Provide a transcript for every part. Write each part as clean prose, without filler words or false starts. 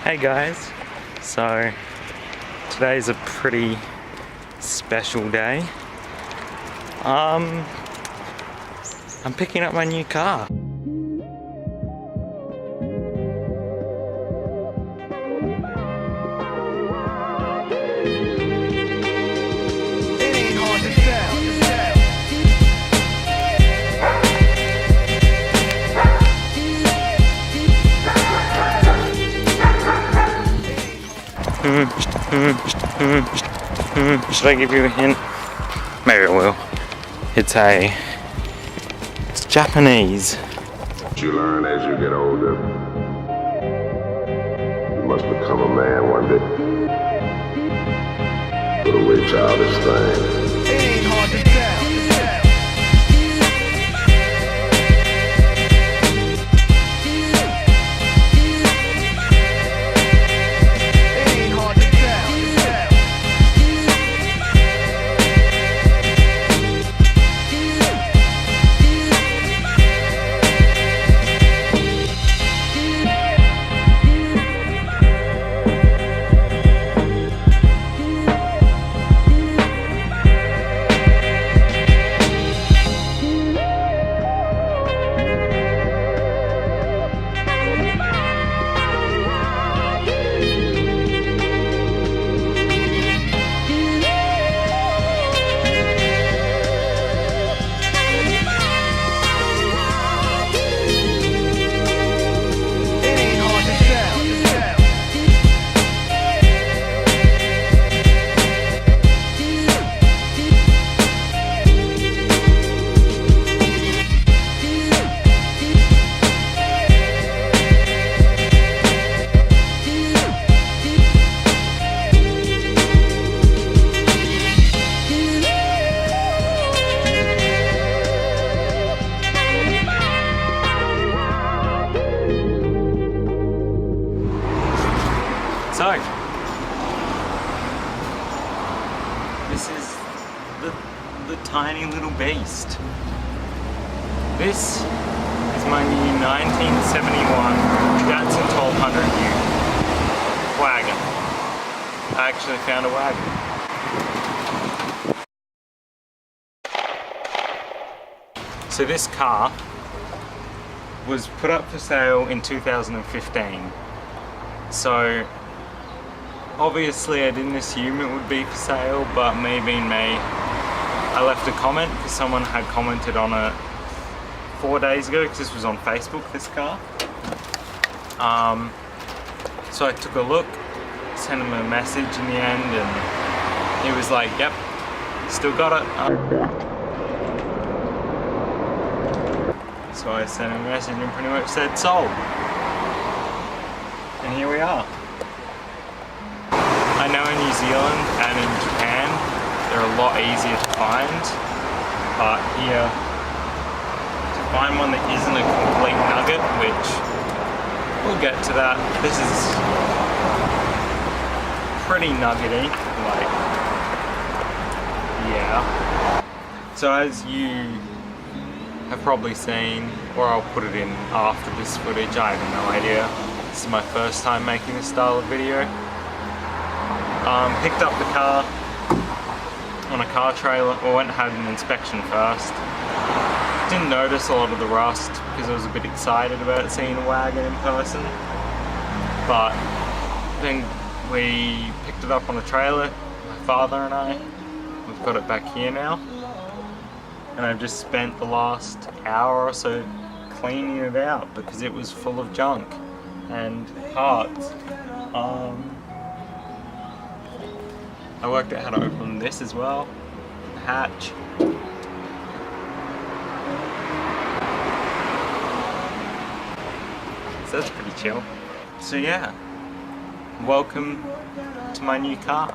Hey guys, so today's a pretty special day. I'm picking up my new car. Should I give you a hint? Maybe I will. It's Japanese. You learn as you get older. You must become a man one day. Put away childish things. It ain't hard to tell. So, this is the tiny little beast. This is my new 1971 Datsun 1200U wagon. I actually found a wagon. So this car was put up for sale in 2015. So obviously I didn't assume it would be for sale, but me being me, I left a comment because someone had commented on it 4 days ago, because this was on Facebook, this car. So I took a look, sent him a message in the end, and he was like, yep, still got it. So I sent him a message and pretty much said sold. And here we are. I know in New Zealand and in Japan they're a lot easier to find, but here to find one that isn't a complete nugget, which we'll get to that. This is pretty nuggety, like, yeah. So as you have probably seen, or I'll put it in after this footage, I have no idea. This is my first time making this style of video. Picked up the car on a car trailer, or went and had an inspection first. Didn't notice a lot of the rust because I was a bit excited about seeing a wagon in person. But then we picked it up on a trailer, my father and I. We've got it back here now. And I've just spent the last hour or so cleaning it out because it was full of junk and parts. I worked out how to open this as well, the hatch. So that's pretty chill. So yeah, welcome to my new car.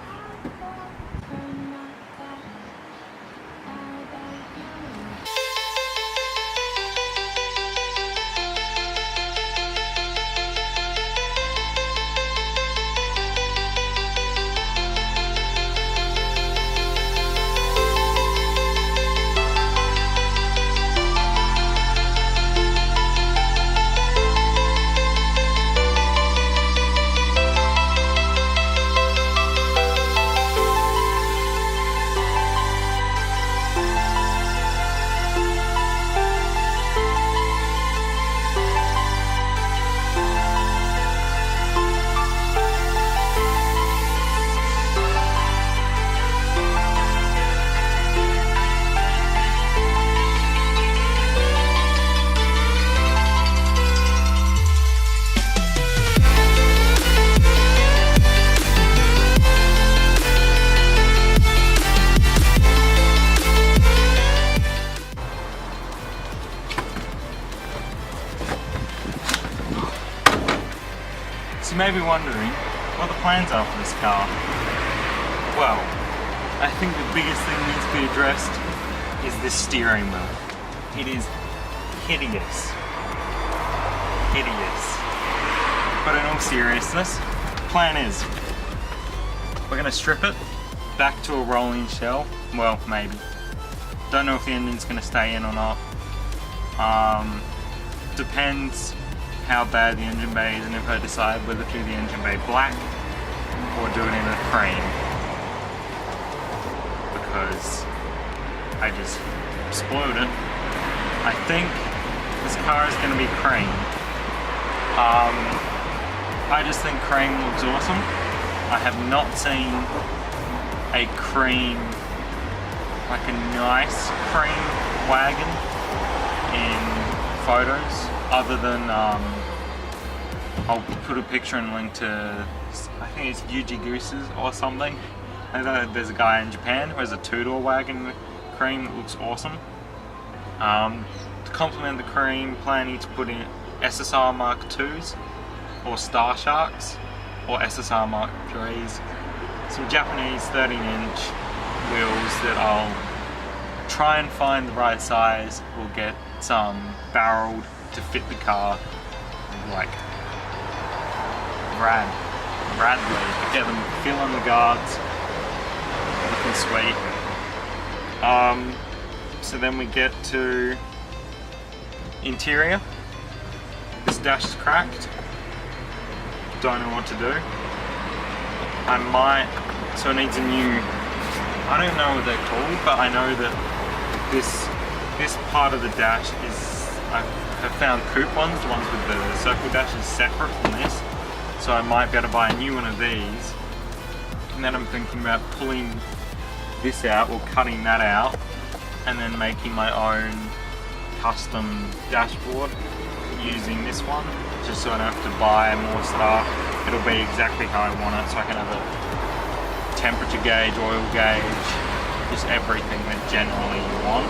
So you may be wondering what the plans are for this car. Well, I think the biggest thing that needs to be addressed is this steering wheel. It is hideous. Hideous. But in all seriousness, the plan is we're going to strip it back to a rolling shell. Well, maybe. Don't know if the engine's going to stay in or not. Depends how bad the engine bay is and if I decide whether to do the engine bay black or do it in a cream. Because I just spoiled it. I think this car is going to be cream. I just think cream looks awesome. I have not seen a cream, like a nice cream wagon in photos, other than I'll put a picture and link to, I think it's Yuji Goose's or something. I know there's a guy in Japan who has a two-door wagon cream that looks awesome. To complement the cream, planning to put in SSR Mark IIs or Star Sharks or SSR Mark IIIs. Some Japanese 13-inch wheels that I'll try and find the right size. We'll get some barreled to fit the car, like radly. Get them filling the guards, looking sweet. So then we get to interior. This dash is cracked. Don't know what to do. I might, so it needs a new, I don't know what they're called, but I know that this part of the dash is, I have found coupe ones, the ones with the circle dash is separate from this, so I might be able to buy a new one of these. And then I'm thinking about pulling this out or cutting that out and then making my own custom dashboard using this one, just so I don't have to buy more stuff. It'll be exactly how I want it, so I can have a temperature gauge, oil gauge, just everything that generally you want.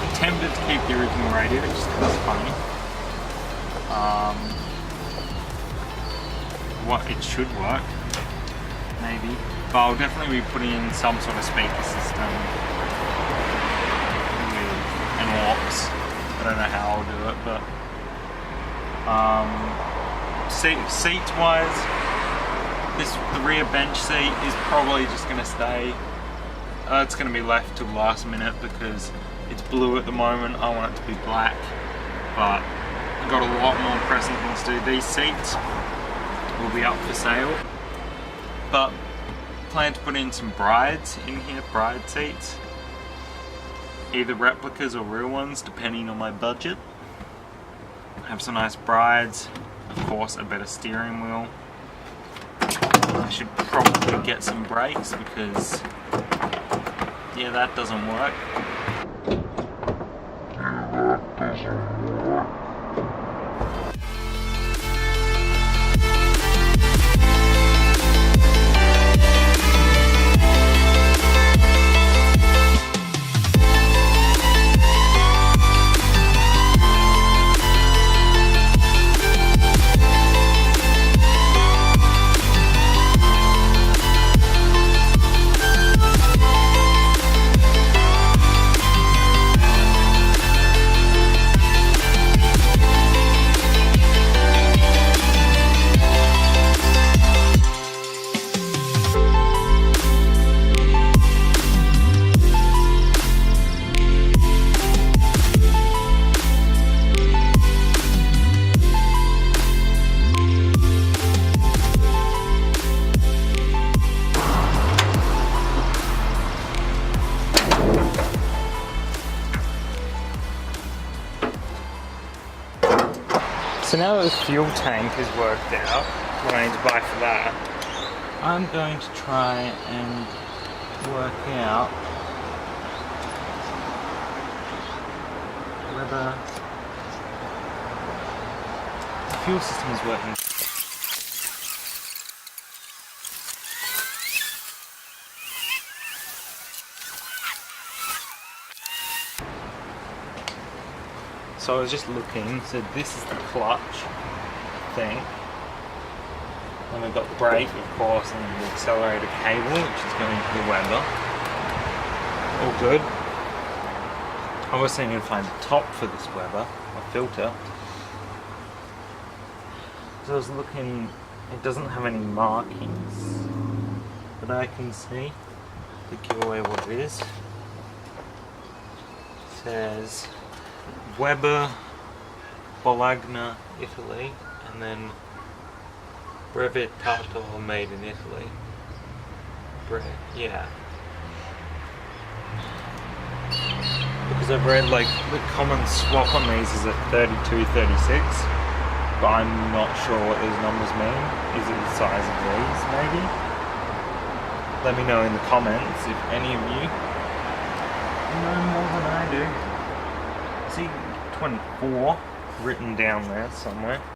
I'm tempted to keep the original radiator just because it's funny. What it should work, maybe. But I'll definitely be putting in some sort of speaker system with an aux. I don't know how I'll do it, but seats wise, the rear bench seat is probably just going to stay. It's going to be left till last minute because it's blue at the moment. I want it to be black, but I've got a lot more pressing things to do. These seats will be up for sale, but plan to put in some brides in here, bride seats, either replicas or real ones depending on my budget. Have some nice brides, of course a better steering wheel. I should probably get some brakes because yeah, that doesn't work. So now that the fuel tank is worked out, what I need to buy for that, I'm going to try and work out whether the fuel system is working. So I was just looking, so this is the clutch thing. And we've got the brake, of course, and the accelerator cable, which is going to the wether. All good. Obviously I need to find the top for this wether, a filter. So I was looking, it doesn't have any markings that I can see to give away what it is. It says Weber, Bologna, Italy, and then Brevetato made in Italy. Yeah. Because I've read like the common swap on these is a 32, 36, but I'm not sure what these numbers mean. Is it the size of these maybe? Let me know in the comments if any of you know more than I do. See 24 written down there somewhere.